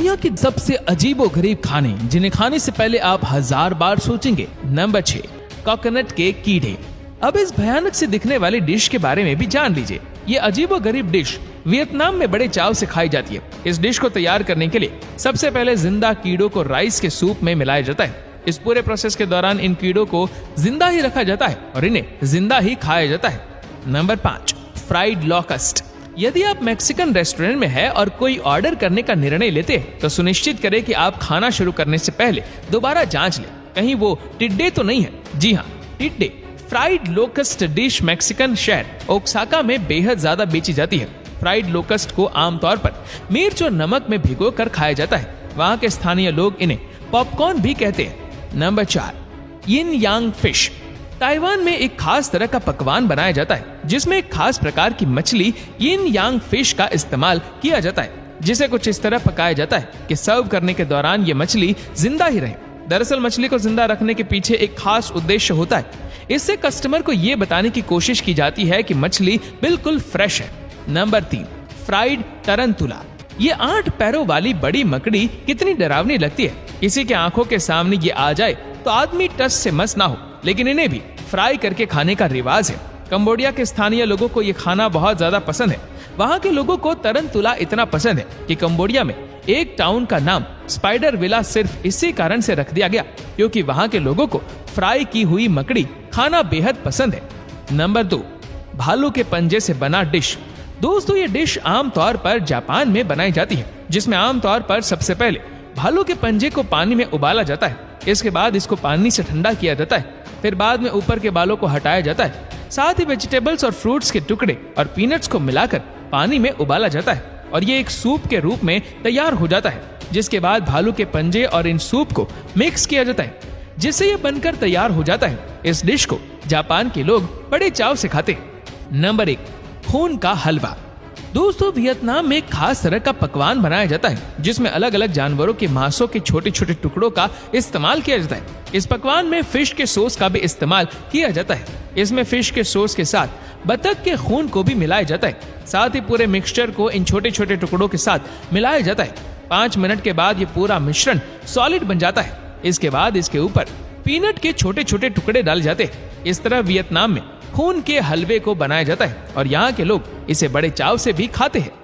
दुनिया के सबसे अजीबोगरीब खाने जिन्हें खाने से पहले आप 1000 बार सोचेंगे। नंबर 6, कोकोनट के कीड़े। अब इस भयानक से दिखने वाली डिश के बारे में भी जान लीजिए। ये अजीबोगरीब डिश वियतनाम में बड़े चाव से खाई जाती है। इस डिश को तैयार करने के लिए सबसे पहले जिंदा कीड़ों को राइस के सूप में मिलाया जाता है। इस पूरे प्रोसेस के दौरान इन कीड़ों को जिंदा ही रखा जाता है और इन्हें जिंदा ही खाया जाता है। Number 5, fried locust. यदि आप मैक्सिकन रेस्टोरेंट में है और कोई ऑर्डर करने का निर्णय लेते हैं तो सुनिश्चित करें कि आप खाना शुरू करने से पहले दोबारा जांच लें, कहीं वो टिड्डे तो नहीं है। जी हाँ, टिड्डे। फ्राइड लोकस्ट डिश मैक्सिकन शहर ओक्साका में बेहद ज्यादा बेची जाती है। फ्राइड लोकस्ट को आमतौर पर मिर्च और नमक में भिगो कर खाया जाता है। वहाँ के स्थानीय लोग इन्हें पॉपकॉर्न भी कहते हैं। नंबर 4, यिन यांग फिश। ताइवान में एक खास तरह का पकवान बनाया जाता है जिसमें एक खास प्रकार की मछली यिन यांग फिश का इस्तेमाल किया जाता है, जिसे कुछ इस तरह पकाया जाता है कि सर्व करने के दौरान ये मछली जिंदा ही रहे। दरअसल मछली को जिंदा रखने के पीछे एक खास उद्देश्य होता है। इससे कस्टमर को ये बताने की कोशिश की जाती है कि मछली बिल्कुल फ्रेश है। Number 3, fried tarantula. ये 8 पैरों वाली बड़ी मकड़ी कितनी डरावनी लगती है। किसी के आंखों के सामने ये आ जाए तो आदमी टस से मस ना हो, लेकिन इन्हें भी फ्राई करके खाने का रिवाज है। कंबोडिया के स्थानीय लोगों को ये खाना बहुत ज्यादा पसंद है। वहाँ के लोगों को तरंतुला इतना पसंद है कि कंबोडिया में एक टाउन का नाम स्पाइडर विला सिर्फ इसी कारण से रख दिया गया, क्योंकि वहाँ के लोगों को फ्राई की हुई मकड़ी खाना बेहद पसंद है। नंबर 2, भालू के पंजे से बना डिश। दोस्तों, ये डिश आमतौर पर जापान में बनाई जाती है, जिसमें आमतौर पर सबसे पहले भालू के पंजे को पानी में उबाला जाता है। इसके बाद इसको पानी से ठंडा किया जाता है। फिर बाद में ऊपर के बालों को हटाया जाता है। साथ ही वेजिटेबल्स और फ्रूट्स के टुकड़े और पीनट्स को मिलाकर पानी में उबाला जाता है और ये एक सूप के रूप में तैयार हो जाता है, जिसके बाद भालू के पंजे और इन सूप को मिक्स किया जाता है, जिससे ये बनकर तैयार हो जाता है। इस डिश को जापान के लोग बड़े चाव से खाते हैं। नंबर 1, खून का हलवा। दोस्तों, वियतनाम में एक खास तरह का पकवान बनाया जाता है जिसमें अलग अलग जानवरों के मांसों के छोटे छोटे टुकड़ों का इस्तेमाल किया जाता है। इस पकवान में फिश के सॉस का भी इस्तेमाल किया जाता है। इसमें फिश के सॉस के साथ बतख के खून को भी मिलाया जाता है। साथ ही पूरे मिक्सचर को इन छोटे छोटे टुकड़ों के साथ मिलाया जाता है। 5 मिनट के बाद ये पूरा मिश्रण सॉलिड बन जाता है। इसके बाद इसके ऊपर पीनट के छोटे छोटे टुकड़े डाले जाते हैं। इस तरह वियतनाम में खून के हलवे को बनाया जाता है और यहाँ के लोग इसे बड़े चाव से भी खाते हैं।